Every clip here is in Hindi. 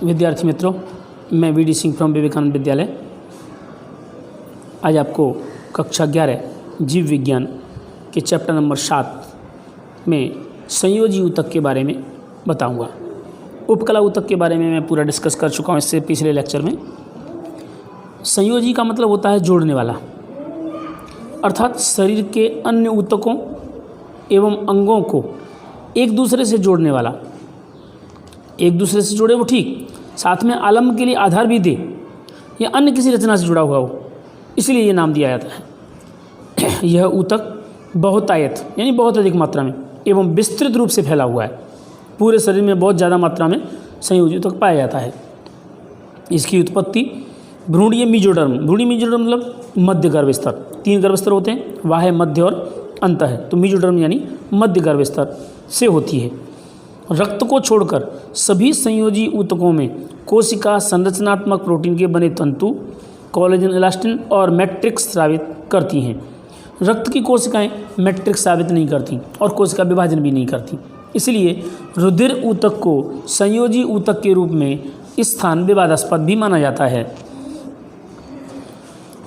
विद्यार्थी मित्रों, मैं वीडी सिंह फ्रॉम विवेकानंद विद्यालय आज आपको कक्षा 11 जीव विज्ञान के चैप्टर नंबर 7 में संयोजी ऊतक के बारे में बताऊंगा। उपकला ऊतक के बारे में मैं पूरा डिस्कस कर चुका हूं इससे पिछले लेक्चर में। संयोजी का मतलब होता है जोड़ने वाला, अर्थात शरीर के अन्य ऊतकों एवं अंगों को एक दूसरे से जोड़ने वाला। एक दूसरे से जुड़े वो ठीक, साथ में आलम्ब के लिए आधार भी दे या अन्य किसी रचना से जुड़ा हुआ हो, इसलिए ये नाम दिया जाता है। यह ऊतक बहुतायत यानी बहुत अधिक मात्रा में एवं विस्तृत रूप से फैला हुआ है। पूरे शरीर में बहुत ज़्यादा मात्रा में संयोजी ऊतक पाया जाता है। इसकी उत्पत्ति भ्रूणीय मेसोडर्म, भ्रूणीय मेसोडर्म मतलब मध्य गर्भस्तर, 3 गर्भस्तर होते हैं, बाह्य, मध्य और अंत है, तो मेसोडर्म यानी मध्य गर्भस्तर से होती है। रक्त को छोड़कर सभी संयोजी ऊतकों में कोशिका संरचनात्मक प्रोटीन के बने तंतु, कोलेजन, इलास्टिन और मैट्रिक्स स्रावित करती हैं। रक्त की कोशिकाएं मैट्रिक्स स्रावित नहीं करती और कोशिका विभाजन भी नहीं करती, इसलिए रुधिर ऊतक को संयोजी ऊतक के रूप में स्थान विवादास्पद भी माना जाता है।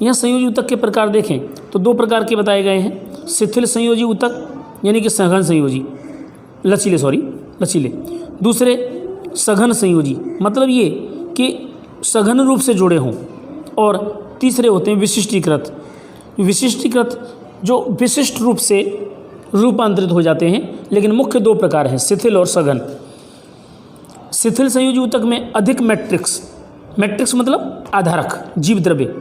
यहाँ संयोजी ऊतक के प्रकार देखें तो 2 प्रकार के बताए गए हैं। शिथिल संयोजी ऊतक यानी कि सघन संयोजी, लचीले। दूसरे सघन संयोजी, मतलब ये कि सघन रूप से जुड़े हों। और तीसरे होते हैं विशिष्टीकृत, जो विशिष्ट रूप से रूपांतरित हो जाते हैं। लेकिन मुख्य 2 प्रकार हैं, शिथिल और सघन। शिथिल संयोजी ऊतक में अधिक मैट्रिक्स मतलब आधारक जीव द्रव्य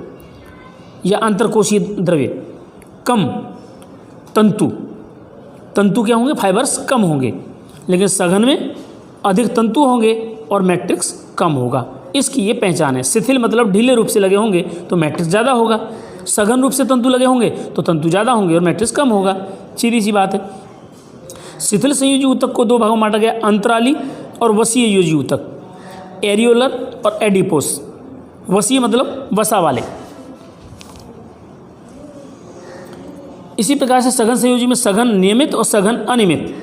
या अंतरकोशीय द्रव्य, कम तंतु क्या होंगे, फाइबर्स कम होंगे। लेकिन सघन में अधिक तंतु होंगे और मैट्रिक्स कम होगा। इसकी ये पहचान है। शिथिल मतलब ढीले रूप से लगे होंगे तो मैट्रिक्स ज़्यादा होगा, सघन रूप से तंतु लगे होंगे तो तंतु ज़्यादा होंगे और मैट्रिक्स कम होगा। सीधी सी बात है। शिथिल संयोजी ऊतक को 2 भागों में बांटा गया, अंतराली और वसीय योजी ऊतक, एरियोलर और एडिपोस। वसीय मतलब वसा वाले। इसी प्रकार से सघन संयोजी में सघन नियमित और सघन अनियमित,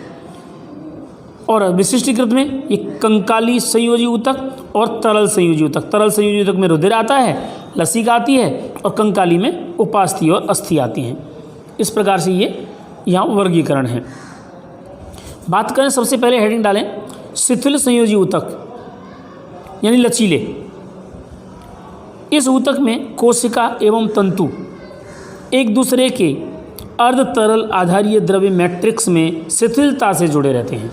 और विशिष्टीकृत में ये कंकाली संयोजी ऊतक और तरल संयोजी ऊतक। तरल संयोजी ऊतक में रुधिर आता है, लसिका आती है, और कंकाली में उपास्थि और अस्थि आती हैं। इस प्रकार से ये यहाँ वर्गीकरण है। बात करें, सबसे पहले हेडिंग डालें शिथिल संयोजी ऊतक यानी लचीले। इस ऊतक में कोशिका एवं तंतु एक दूसरे के अर्ध तरल आधारीय द्रव्य मैट्रिक्स में शिथिलता से जुड़े रहते हैं।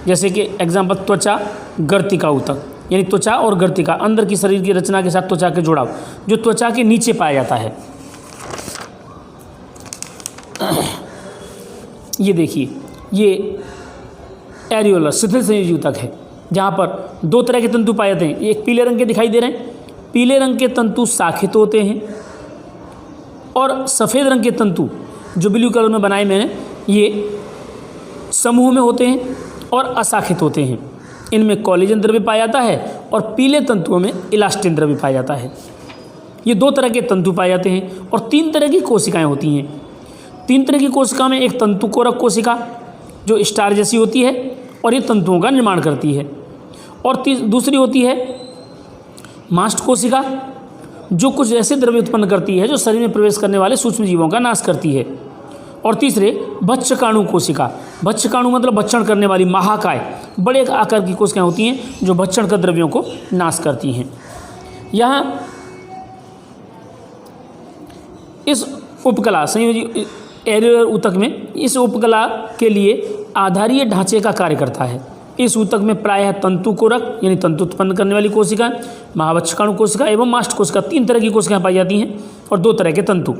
जैसे कि एग्जाम्पल त्वचा गर्तिका ऊतक, यानी त्वचा और गर्तिका, अंदर की शरीर की रचना के साथ त्वचा के जुड़ाव जो त्वचा के नीचे पाया जाता है। ये देखिए, ये एरियोलर शिथिल संयोजी ऊतक है, जहाँ पर 2 तरह के तंतु पाए जाते हैं। एक पीले रंग के दिखाई दे रहे हैं, पीले रंग के तंतु शाखित होते हैं, और सफ़ेद रंग के तंतु जो ब्लू कलर में बनाए मैंने, ये समूह में होते हैं और अशाखित होते हैं। इनमें कोलेजन द्रव्य पाया जाता है और पीले तंतुओं में इलास्टिन द्रव्य पाया जाता है। ये 2 तरह के तंतु पाए जाते हैं और 3 तरह की कोशिकाएं होती हैं। 3 तरह की कोशिका में एक तंतुकोरक कोशिका जो स्टार जैसी होती है और ये तंतुओं का निर्माण करती है, और दूसरी होती है मास्ट कोशिका जो कुछ ऐसे द्रव्य उत्पन्न करती है जो शरीर में प्रवेश करने वाले सूक्ष्म जीवों का नाश करती है, और तीसरे भक्षकाणु कोशिका। भक्षकाणु मतलब भक्षण करने वाली, महाकाय, बड़े आकार की कोशिकाएं होती हैं जो भक्षण कर द्रव्यों को नाश करती हैं। यहाँ इस उपकला संयोजी एरियोलर ऊतक में इस उपकला के लिए आधारीय ढांचे का कार्य करता है। इस ऊतक में प्रायः तंतुकोरक यानी तंतु उत्पन्न करने वाली कोशिका, महाभक्षकाणु कोशिका एवं मास्ट कोशिका, 3 तरह की कोशिकाएं पाई जाती हैं और 2 तरह के तंतु।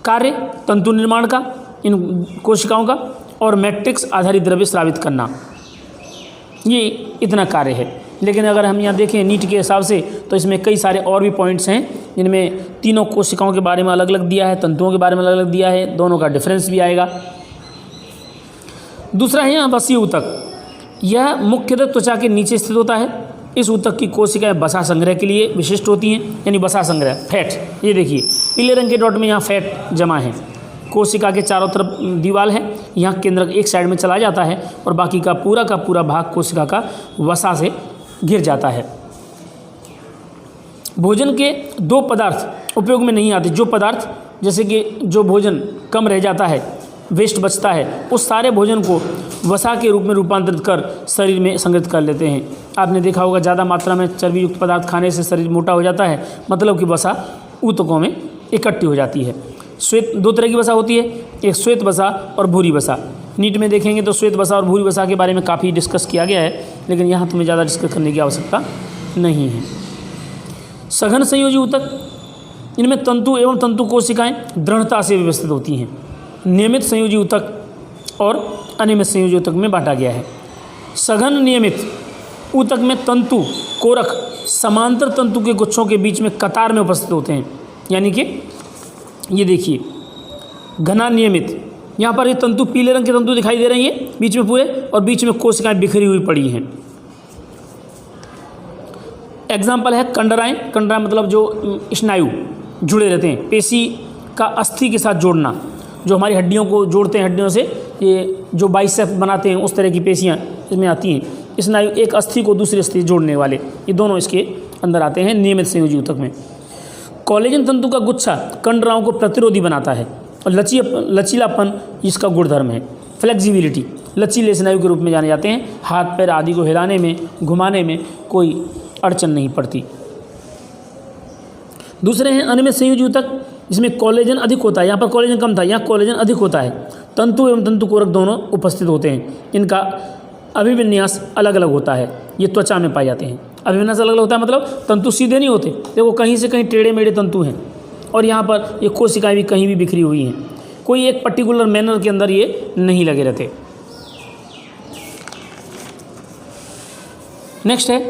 कार्य तंतु निर्माण का इन कोशिकाओं का, और मैट्रिक्स आधारित द्रव्य स्रावित करना, ये इतना कार्य है। लेकिन अगर हम यहाँ देखें नीट के हिसाब से तो इसमें कई सारे और भी पॉइंट्स हैं, जिनमें तीनों कोशिकाओं के बारे में अलग अलग दिया है, तंतुओं के बारे में अलग अलग दिया है, दोनों का डिफरेंस भी आएगा। दूसरा है यहाँ वसीय ऊतक। यह मुख्यतः त्वचा के नीचे स्थित होता है। इस ऊतक की कोशिकाएं वसा संग्रह के लिए विशिष्ट होती हैं, यानी वसा संग्रह, फैट। ये देखिए पीले रंग के डॉट में यहाँ फैट जमा है। कोशिका के चारों तरफ दीवार है, यहाँ केंद्रक एक साइड में चला जाता है और बाकी का पूरा भाग कोशिका का वसा से घिर जाता है। भोजन के दो पदार्थ उपयोग में नहीं आते। जो पदार्थ, जैसे कि जो भोजन कम रह जाता है, वेस्ट बचता है, उस सारे भोजन को वसा के रूप में रूपांतरित कर शरीर में संग्रहित कर लेते हैं। आपने देखा होगा ज़्यादा मात्रा में चर्बी युक्त पदार्थ खाने से शरीर मोटा हो जाता है, मतलब कि वसा ऊतकों में इकट्ठी हो जाती है। श्वेत, दो तरह की वसा होती है, एक श्वेत वसा और भूरी वसा। नीट में देखेंगे तो श्वेत वसा और भूरी वसा के बारे में काफ़ी डिस्कस किया गया है, लेकिन यहाँ तुम्हें ज़्यादा डिस्कस करने की आवश्यकता नहीं है। सघन संयोजी ऊतक, इनमें तंतु एवं तंतु कोशिकाएं दृढ़ता से व्यवस्थित होती हैं। नियमित संयोजी ऊतक और अनियमित संयोजी ऊतक में बांटा गया है। सघन नियमित ऊतक में तंतु कोरक समांतर तंतु के गुच्छों के बीच में कतार में उपस्थित होते हैं। यानी कि ये देखिए, घना नियमित, यहाँ पर ये तंतु पीले रंग के तंतु दिखाई दे रही हैं बीच में पूरे, और बीच में कोशिकाएं बिखरी हुई पड़ी हैं। एग्जाम्पल है कंडराएं। कंडरा मतलब जो स्नायु जुड़े रहते हैं, पेशी का अस्थि के साथ जोड़ना, जो हमारी हड्डियों को जोड़ते हैं, हड्डियों से ये जो बाइसेप बनाते हैं, उस तरह की पेशियां इसमें आती हैं। स्नायु एक अस्थि को दूसरी अस्थि जोड़ने वाले, ये दोनों इसके अंदर आते हैं नियमित संयोजी ऊतक में। कोलेजन तंतु का गुच्छा कंडराओं को प्रतिरोधी बनाता है और लचीलापन इसका गुणधर्म है। फ्लेक्सिबिलिटी, लचीले स्नायु के रूप में जाने जाते हैं। हाथ पैर आदि को हिलाने में, घुमाने में कोई अड़चन नहीं पड़ती। दूसरे हैं अनियमित संयोजी ऊतक, जिसमें कोलेजन अधिक होता है। यहाँ पर कोलेजन कम था, यहाँ कोलेजन अधिक होता है। तंतु एवं तंतु कोरक दोनों उपस्थित होते हैं। इनका अभिविन्यास अलग अलग होता है। ये त्वचा में पाए जाते हैं। अभिविन्यास अलग अलग होता है मतलब तंतु सीधे नहीं होते, देखो कहीं से कहीं टेढ़े मेढ़े तंतु हैं, और यहाँ पर ये कोशिकाएं भी कहीं भी बिखरी हुई हैं। कोई एक पर्टिकुलर मैनर के अंदर ये नहीं लगे रहते। नेक्स्ट है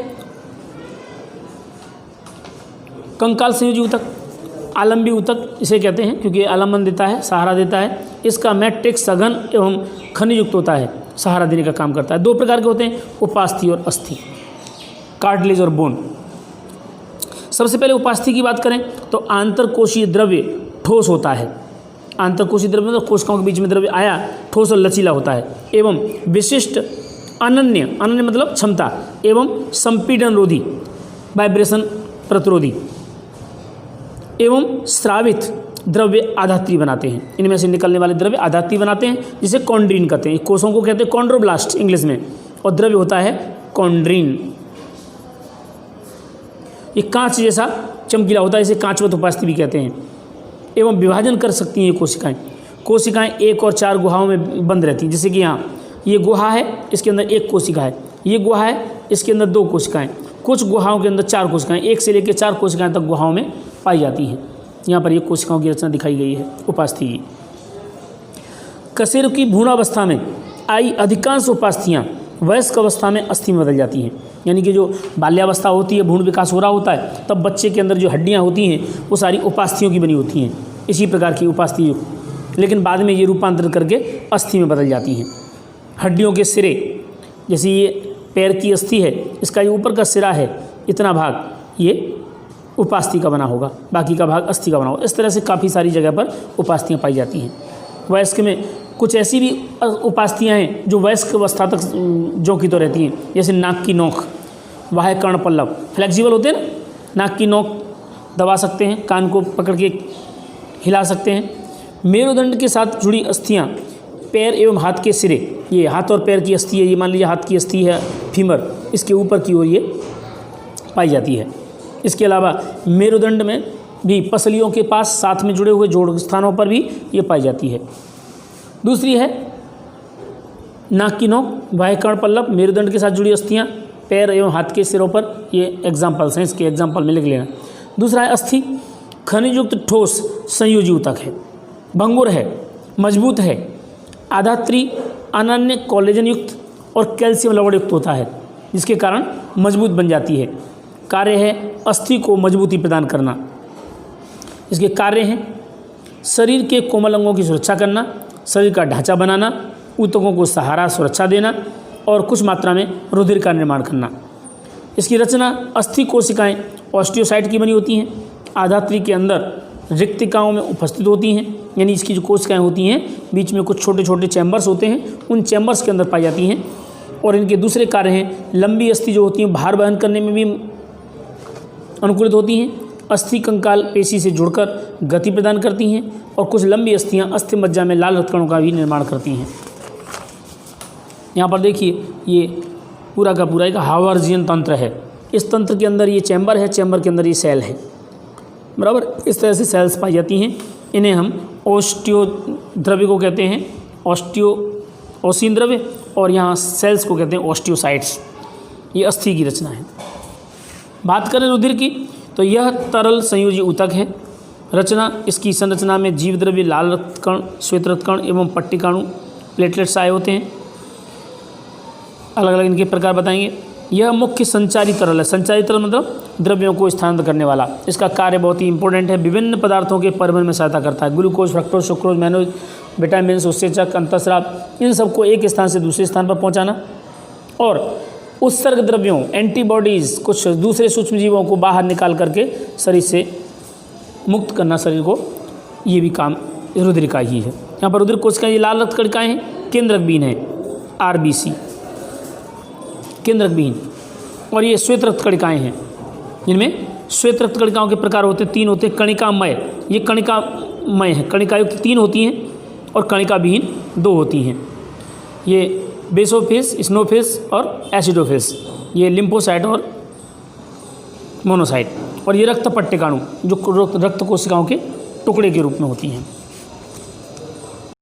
कंकाल संयोजी ऊतक, आलंबी ऊतक इसे कहते हैं, क्योंकि आलम्बन देता है, सहारा देता है। इसका मैट्रिक्स सघन एवं खनिज युक्त होता है, सहारा देने का काम करता है। दो प्रकार के होते हैं, उपास्थि और अस्थि, कार्टिलेज और बोन। सबसे पहले उपास्थि की बात करें तो आंतरकोशीय द्रव्य ठोस होता है। आंतरकोशीय द्रव्य मतलब कोशिकाओं के बीच में द्रव्य आया, ठोस और लचीला होता है, एवं विशिष्ट अनन्य, अनन्य मतलब क्षमता, एवं संपीड़न रोधी, वाइब्रेशन प्रतिरोधी, एवं स्रावित द्रव्य आधात्री बनाते हैं। इनमें से निकलने वाले द्रव्य आधात्री बनाते हैं, जिसे कॉन्ड्रीन कहते हैं। कोषों को कहते हैं कॉन्ड्रोब्लास्ट इंग्लिश में, और द्रव्य होता है कॉन्ड्रीन। ये कांच जैसा चमकीला होता है, इसे कांचवत उपास्थि भी कहते हैं। एवं विभाजन कर सकती हैं ये कोशिकाएं। कोशिकाएं 1 और 4 गुहाओं में बंद रहती हैं। जैसे कि यहाँ ये गुहा है, इसके अंदर 1 कोशिका है, ये गुहा है, इसके अंदर 2 कोशिकाएं, कुछ गुहाओं के अंदर 4 कोशिकाएं, 1 से लेकर 4 कोशिकाएं तक गुहाओं में पाई जाती हैं। यहाँ पर ये कोशिकाओं की रचना दिखाई गई है उपास्थि की। कशेर की भ्रूणावस्था में आई अधिकांश उपास्थियाँ वयस्क अवस्था में अस्थि में बदल जाती हैं। यानी कि जो बाल्यावस्था होती है, भ्रूण विकास हो रहा होता है, तब बच्चे के अंदर जो हड्डियाँ होती हैं वो सारी उपास्थियों की बनी होती हैं, इसी प्रकार की उपास्थि युक्त, लेकिन बाद में ये रूपांतरित करके अस्थि में बदल जाती हैं। हड्डियों के सिरे, जैसे ये पैर की अस्थि है, इसका ये ऊपर का सिरा है, इतना भाग ये उपास्थि का बना होगा, बाकी का भाग अस्थि का बना होगा। इस तरह से काफ़ी सारी जगह पर उपास्थियाँ पाई जाती हैं। वयस्क में कुछ ऐसी भी उपास्थियाँ हैं जो वयस्क अवस्था तक जो की तो रहती हैं, जैसे नाक की नोक, वाह्य कर्ण पल्लव, फ्लेक्सिबल होते हैं ना, नाक की नोक दबा सकते हैं, कान को पकड़ के हिला सकते हैं। मेरुदंड के साथ जुड़ी अस्थियाँ, पैर एवं हाथ के सिरे, ये हाथ और पैर की अस्थि है, ये मान लीजिए हाथ की अस्थि है फीमर, इसके ऊपर की ओर ये पाई जाती है। इसके अलावा मेरुदंड में भी पसलियों के पास साथ में जुड़े हुए जोड़ स्थानों पर भी ये पाई जाती है। दूसरी है नाक की नोक, वाह्य कर्ण पल्लव, मेरुदंड के साथ जुड़ी अस्थियाँ, पैर एवं हाथ के सिरों पर, ये एग्जाम्पल्स हैं, इसके एग्जाम्पल में लिख लेना। दूसरा है अस्थि, खनिज युक्त ठोस संयोजी ऊतक है, भंगुर है, मजबूत है, आधात्री, अनन्य कोलेजन युक्त और कैल्शियम लवण युक्त होता है, जिसके कारण मजबूत बन जाती है। कार्य है अस्थि को मजबूती प्रदान करना। इसके कार्य हैं शरीर के कोमल अंगों की सुरक्षा करना, शरीर का ढांचा बनाना, ऊतकों को सहारा सुरक्षा देना और कुछ मात्रा में रुधिर का निर्माण करना। इसकी रचना अस्थि कोशिकाएं ऑस्टियोसाइट की बनी होती हैं, आधात्री के अंदर रिक्तिकाओं में उपस्थित होती हैं, यानी इसकी जो कोशिकाएं होती हैं बीच में कुछ छोटे छोटे चैम्बर्स होते हैं, उन चैम्बर्स के अंदर पाई जाती हैं। और इनके दूसरे कार्य हैं, लंबी अस्थि जो होती हैं भार वहन करने में भी अनुकूलित होती हैं, अस्थि कंकाल पेशी से जुड़कर गति प्रदान करती हैं, और कुछ लंबी अस्थियां अस्थि मज्जा में लाल रक्त कणों का भी निर्माण करती हैं। यहाँ पर देखिए ये पूरा का पूरा एक हावर्जियन तंत्र है। इस तंत्र के अंदर ये चैम्बर है, चैम्बर के अंदर ये सेल है, बराबर। इस तरह से सेल्स पाई जाती हैं। इन्हें हम ऑस्टियो द्रव्य को कहते हैं, ओसीन द्रव्य, और यहाँ सेल्स को कहते हैं ऑस्टियोसाइट्स। ये अस्थि की रचना है। बात करें रुधिर की तो यह तरल संयोजी ऊतक है। रचना इसकी संरचना में जीव द्रव्य, लाल रक्त कण, श्वेत रक्त कण एवं पट्टिकाणु प्लेटलेट्स आए होते हैं। अलग अलग इनके प्रकार बताएंगे। यह मुख्य संचारी तरल है। संचारी तरल मतलब द्रव्यों को स्थानांतरित करने वाला। इसका कार्य बहुत ही इंपॉर्टेंट है, विभिन्न पदार्थों के परिवहन में सहायता करता है। Glucose, fructose, sucrose, mannose, vitamin, उत्सेचक, अंतःस्राव, इन सबको एक स्थान से दूसरे स्थान पर पहुंचाना, और उत्सर्ग द्रव्यों, एंटीबॉडीज़, कुछ दूसरे सूक्ष्म जीवों को बाहर निकाल करके शरीर से मुक्त करना शरीर को, ये भी काम रुधिर का ही है। यहाँ पर रुधिर कोशिकाएं, ये लाल रक्त कणिकाएं हैं, केंद्रक बीन है, RBC केंद्रक बीन, और ये श्वेत रक्त कणिकाएं हैं, जिनमें श्वेत रक्त कणिकाओं के प्रकार होते हैं, 3 होते हैं। कणिकामय, ये कणिकामय है, कणिकायुक्त 3 होती हैं, और कणिका विहीन 2 होती हैं। ये बेसोफेज, स्नोफेज और एसिडोफेज, ये लिम्फोसाइट और मोनोसाइट, और ये रक्त पट्टिकाणु जो रक्त कोशिकाओं के टुकड़े के रूप में होती हैं।